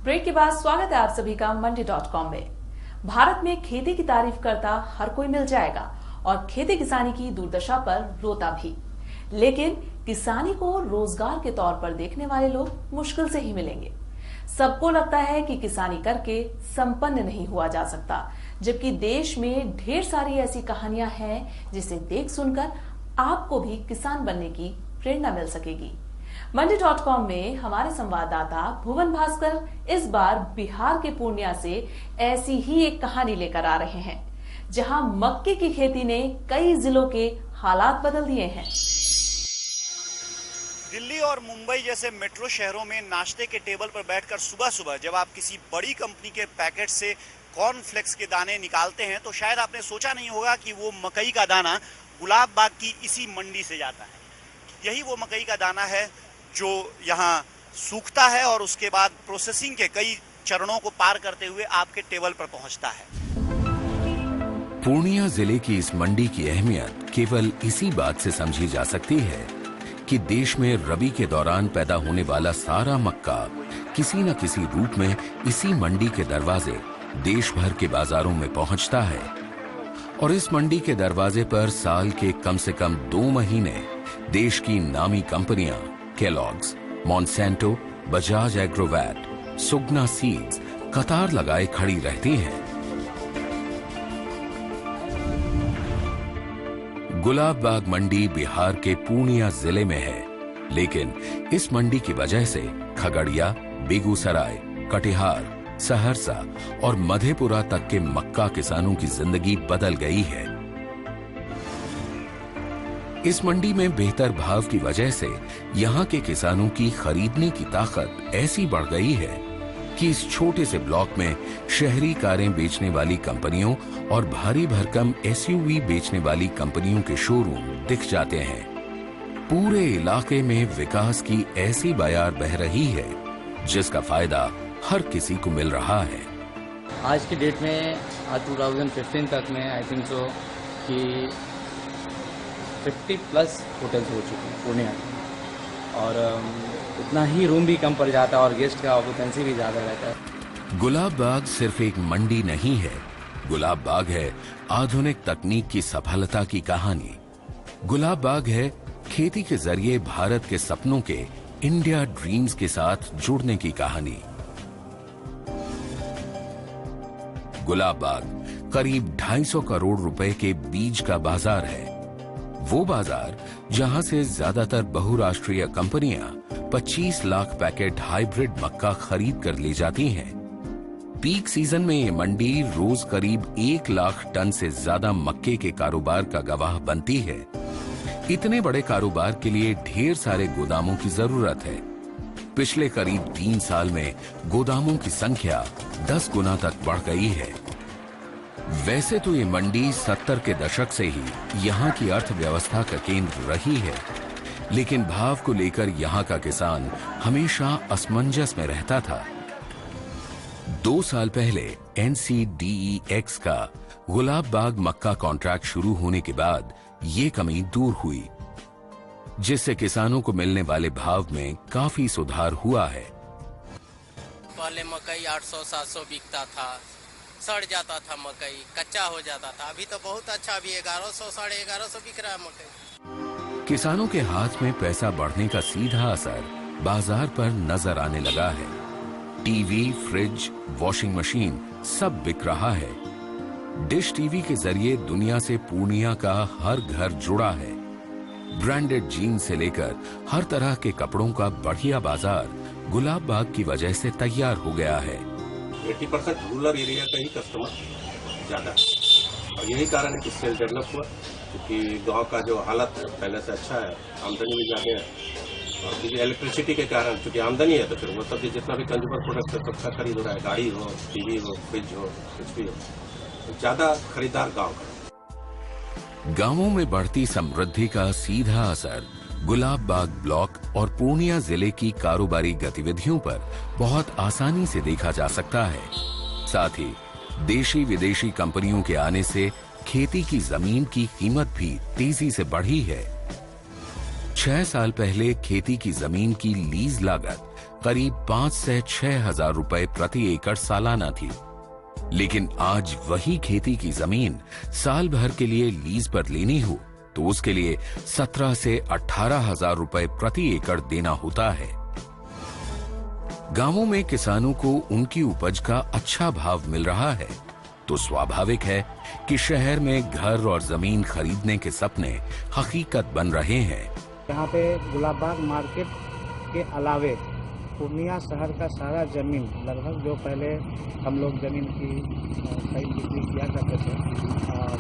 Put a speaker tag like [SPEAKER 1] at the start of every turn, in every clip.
[SPEAKER 1] Break के बाद स्वागत है आप सभी का मंडी.com में। भारत में खेती की तारीफ करता हर कोई मिल जाएगा और खेती किसानी की दुर्दशा पर रोता भी, लेकिन किसानी को रोजगार के तौर पर देखने वाले लोग मुश्किल से ही मिलेंगे। सबको लगता है कि किसानी करके संपन्न नहीं हुआ जा सकता, जबकि देश में ढेर सारी ऐसी कहानियां हैं जिसे देख सुनकर आपको भी किसान बनने की प्रेरणा मिल सकेगी। मंडी.com में हमारे संवाददाता भुवन भास्कर इस बार बिहार के पूर्णिया से ऐसी ही एक कहानी लेकर आ रहे हैं, जहां मक्के की खेती ने कई जिलों के हालात बदल दिए हैं।
[SPEAKER 2] दिल्ली और मुंबई जैसे मेट्रो शहरों में नाश्ते के टेबल पर बैठकर सुबह सुबह जब आप किसी बड़ी कंपनी के पैकेट से कॉर्नफ्लेक्स के दाने निकालते हैं तो शायद आपने सोचा नहीं होगा कि वो मकई का दाना गुलाब बाग की इसी मंडी से जाता है। यही वो मकई का दाना है जो यहाँ सूखता है और उसके बाद प्रोसेसिंग के कई चरणों को पार करते हुए आपके टेबल पर पहुंचता है।
[SPEAKER 3] पूर्णिया जिले की इस मंडी की अहमियत केवल इसी बात से समझी जा सकती है कि देश में रबी के दौरान पैदा होने वाला सारा मक्का किसी न किसी रूप में इसी मंडी के दरवाजे देश भर के बाजारों में पहुंचता है और इस मंडी के दरवाजे पर साल के कम से कम 2 महीने देश की नामी कंपनियां केलॉग्स, मॉन्सेंटो, बजाज एग्रोवेट, सुगना सीड्स कतार लगाए खड़ी रहती हैं। गुलाब बाग मंडी बिहार के पूर्णिया जिले में है, लेकिन इस मंडी की वजह से खगड़िया, बेगूसराय, कटिहार, सहरसा और मधेपुरा तक के मक्का किसानों की जिंदगी बदल गई है। इस मंडी में बेहतर भाव की वजह से यहाँ के किसानों की खरीदने की ताकत ऐसी बढ़ गई है कि इस छोटे से ब्लॉक में शहरी कारें बेचने वाली कंपनियों और भारी भरकम एसयूवी बेचने वाली कंपनियों के शोरूम दिख जाते हैं। पूरे इलाके में विकास की ऐसी बयार बह रही है जिसका फायदा हर किसी को मिल रहा है।
[SPEAKER 4] आज की डेट में 2015 तक में आई थिंक सो कि 50+ होटल्स हो चुके हैं पूर्णिया में और उतना ही रूम भी कम पड़ जाता है और गेस्ट का ऑक्यूपेंसी भी ज़्यादा रहता है।
[SPEAKER 3] गुलाब बाग सिर्फ एक मंडी नहीं है, गुलाब बाग है आधुनिक तकनीक की सफलता की कहानी। गुलाब बाग है खेती के जरिए भारत के सपनों के इंडिया ड्रीम्स के साथ जुड़ने की कहानी। गुलाब बाग करीब 250 करोड़ रुपए के बीज का बाजार है, वो बाजार जहां से ज्यादातर बहुराष्ट्रीय कंपनियां 25 लाख पैकेट हाइब्रिड मक्का खरीद कर ले जाती हैं। पीक सीजन में ये मंडी रोज करीब 1 लाख टन से ज्यादा मक्के के कारोबार का गवाह बनती है। इतने बड़े कारोबार के लिए ढेर सारे गोदामों की जरूरत है। पिछले करीब 3 साल में गोदामों की संख्या 10 गुना तक बढ़ गई है। वैसे तो ये मंडी 70 के दशक से ही यहाँ की अर्थव्यवस्था का केंद्र रही है, लेकिन भाव को लेकर यहाँ का किसान हमेशा असमंजस में रहता था। 2 साल पहले NCDEX का गुलाब बाग मक्का कॉन्ट्रैक्ट शुरू होने के बाद ये कमी दूर हुई, जिससे किसानों को मिलने वाले भाव में काफी सुधार हुआ है।
[SPEAKER 5] पहले मकई 800-700 बिकता था, सड़ जाता था मकई, कच्चा हो जाता था। अभी तो बहुत अच्छा, अभी 1100 1150 बिक रहा है मकई।
[SPEAKER 3] किसानों के हाथ में पैसा बढ़ने का सीधा असर बाजार पर नजर आने लगा है। टीवी, फ्रिज, वॉशिंग मशीन सब बिक रहा है। डिश टीवी के जरिए दुनिया से पूर्णिया का हर घर जुड़ा है। ब्रांडेड जीन्स से लेकर हर तरह के कपड़ों का बढ़िया बाजार गुलाब बाग की वजह से तैयार हो गया है।
[SPEAKER 6] 80% रूरल एरिया का ही कस्टमर ज़्यादा है और यही कारण है कि सेल डेवलप हुआ, क्योंकि गांव का जो हालत है पहले से अच्छा है, आमदनी भी ज़्यादा है और क्योंकि इलेक्ट्रिसिटी के कारण चूँकि आमदनी है तो फिर वो सब जितना भी कंज्यूमर प्रोडक्ट है सबका खरीद हो रहा है। गाड़ी हो, टीवी हो, फ्रिज हो, कुछ भी हो, तो ज़्यादा खरीदार गाँव का।
[SPEAKER 3] गांवों में बढ़ती समृद्धि का सीधा असर गुलाब बाग ब्लॉक और पूर्णिया जिले की कारोबारी गतिविधियों पर बहुत आसानी से देखा जा सकता है। साथ ही देशी विदेशी कंपनियों के आने से खेती की जमीन की कीमत भी तेजी से बढ़ी है। 6 साल पहले खेती की जमीन की लीज लागत करीब 5 से 6 हजार रुपए प्रति एकड़ सालाना थी। लेकिन आज वही खेती की जमीन साल भर के लिए लीज पर लेनी हो तो उसके लिए 17 से 18 हजार रुपए प्रति एकड़ देना होता है। गांवों में किसानों को उनकी उपज का अच्छा भाव मिल रहा है तो स्वाभाविक है कि शहर में घर और जमीन खरीदने के सपने हकीकत बन रहे हैं।
[SPEAKER 7] यहाँ पे गुलाबबाग मार्केट के अलावे पूर्णिया शहर का सारा जमीन लगभग जो पहले हम लोग जमीन की खरीद बिक्री किया करते थे और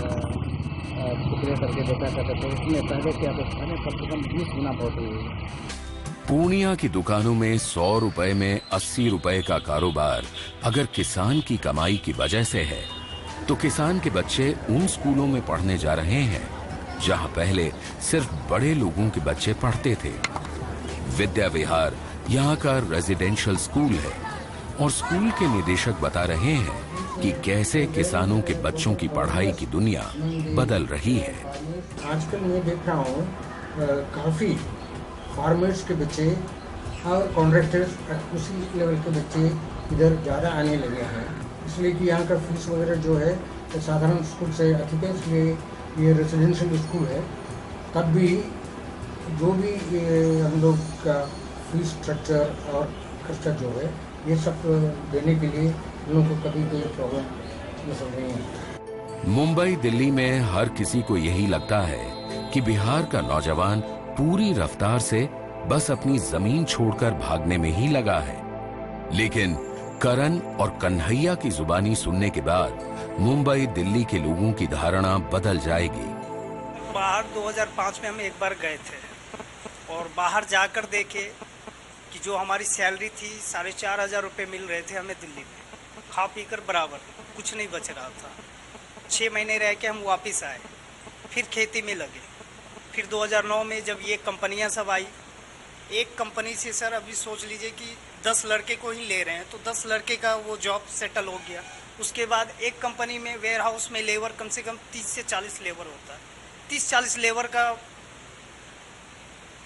[SPEAKER 7] टुकड़े करके बेचा करते थे, उसमें पहले की अपेक्षा में कम से कम 20 गुना बढ़ हुई है।
[SPEAKER 3] पूर्णिया की दुकानों में 100 रुपए में 80 रुपए का कारोबार अगर किसान की कमाई की वजह से है तो किसान के बच्चे उन स्कूलों में पढ़ने जा रहे हैं जहां पहले सिर्फ बड़े लोगों के बच्चे पढ़ते थे। विद्या विहार यहाँ का रेजिडेंशियल स्कूल है और स्कूल के निदेशक बता रहे हैं कि कैसे किसानों के बच्चों की पढ़ाई की दुनिया बदल रही है।
[SPEAKER 8] आजकल मैं देख रहा हूँ काफी फार्मर्स के बच्चे और कॉन्ट्रैक्टर्स उसी लेवल के बच्चे इधर ज़्यादा आने लगे हैं, इसलिए कि यहाँ का फीस वगैरह जो है साधारण स्कूल से अधिक है, इसलिए ये रेजिडेंशियल स्कूल है। तब भी जो भी हम लोग का फीस स्ट्रक्चर और खर्चा जो है ये सब देने के लिए हम लोग को कभी कोई प्रॉब्लम नजर नहीं है।
[SPEAKER 3] मुंबई दिल्ली में हर किसी को यही लगता है कि बिहार का नौजवान पूरी रफ्तार से बस अपनी जमीन छोड़कर भागने में ही लगा है। लेकिन करण और कन्हैया की जुबानी सुनने के बाद मुंबई दिल्ली के लोगों की धारणा बदल जाएगी।
[SPEAKER 9] बाहर 2005 में हम एक बार गए थे और बाहर जाकर देखे कि जो हमारी सैलरी थी 4,500 रुपये मिल रहे थे हमें दिल्ली में, खा पी कर बराबर, कुछ नहीं बच रहा था। 6 महीने रह के हम वापस आए, फिर खेती में लगे। फिर 2009 में जब ये कंपनियां सब आई, एक कंपनी से सर अभी सोच लीजिए कि 10 लड़के को ही ले रहे हैं तो 10 लड़के का वो जॉब सेटल हो गया। उसके बाद एक कंपनी में वेयर हाउस में लेबर कम से कम 30 से 40 लेबर होता है। 30-40 लेबर का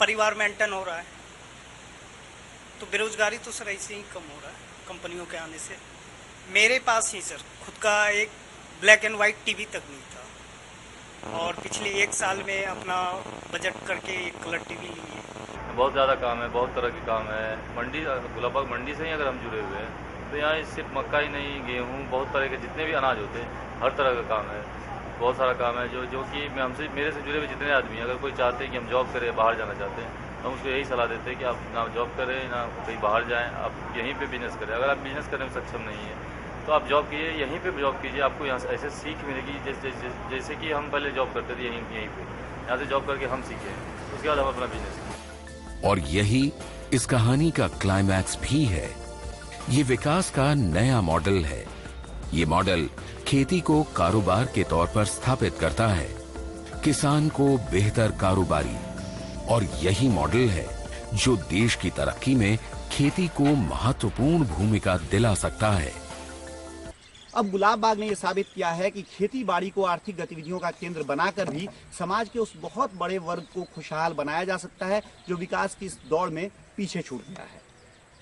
[SPEAKER 9] परिवार मेंटेन हो रहा है, तो बेरोजगारी तो सर ऐसे ही कम हो रहा है कंपनियों के आने से। मेरे पास ही सर खुद का एक ब्लैक एंड वाइट टीवी तक नहीं था और पिछले 1 साल में अपना बजट करके एक कलर टीवी ली है।
[SPEAKER 10] बहुत ज़्यादा काम है, बहुत तरह के काम है। मंडी गुलाबबाग मंडी से ही अगर हम जुड़े हुए हैं तो यहाँ सिर्फ मक्का ही नहीं, गेहूँ, बहुत तरह के जितने भी अनाज होते हैं हर तरह का काम है। बहुत सारा काम है जो कि मेरे से जुड़े हुए जितने आदमी, अगर कोई चाहते हैं कि हम जॉब करें, बाहर जाना चाहते हैं, हम उसको यही सलाह देते हैं कि आप ना जॉब करें ना कहीं बाहर जाएँ, आप यहीं पर बिजनेस करें। अगर आप बिजनेस करने में सक्षम नहीं है तो आप जॉब कीजिए, यहीं पे जॉब कीजिए, आपको यहाँ से ऐसे सीख मिलेगी जैसे कि हम पहले जॉब करते थे यहीं पे, यहाँ से जॉब करके हम सीखे, उसके बाद हम अपना बिजनेस किए।
[SPEAKER 3] और यही इस कहानी का क्लाइमैक्स भी है। ये विकास का नया मॉडल है। ये मॉडल खेती को कारोबार के तौर पर स्थापित करता है, किसान को बेहतर कारोबारी, और यही मॉडल है जो देश की तरक्की में खेती को महत्वपूर्ण भूमिका दिला सकता है।
[SPEAKER 7] अब गुलाबबाग ने यह साबित किया है कि खेती बाड़ी को आर्थिक गतिविधियों का केंद्र बनाकर भी समाज के उस बहुत बड़े वर्ग को खुशहाल बनाया जा सकता है जो विकास की इस दौड़ में पीछे छूट गया है।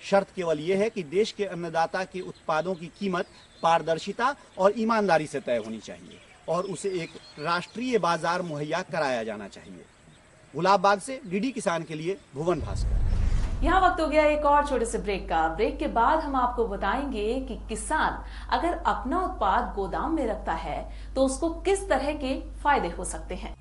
[SPEAKER 7] शर्त केवल ये है कि देश के अन्नदाता के उत्पादों की कीमत पारदर्शिता और ईमानदारी से तय होनी चाहिए और उसे एक राष्ट्रीय बाजार मुहैया कराया जाना चाहिए। गुलाबबाग से डीडी किसान के लिए भुवन भास्कर।
[SPEAKER 1] यहाँ वक्त हो गया एक और छोटे से ब्रेक का। ब्रेक के बाद हम आपको बताएंगे कि किसान अगर अपना उत्पाद गोदाम में रखता है तो उसको किस तरह के फायदे हो सकते हैं।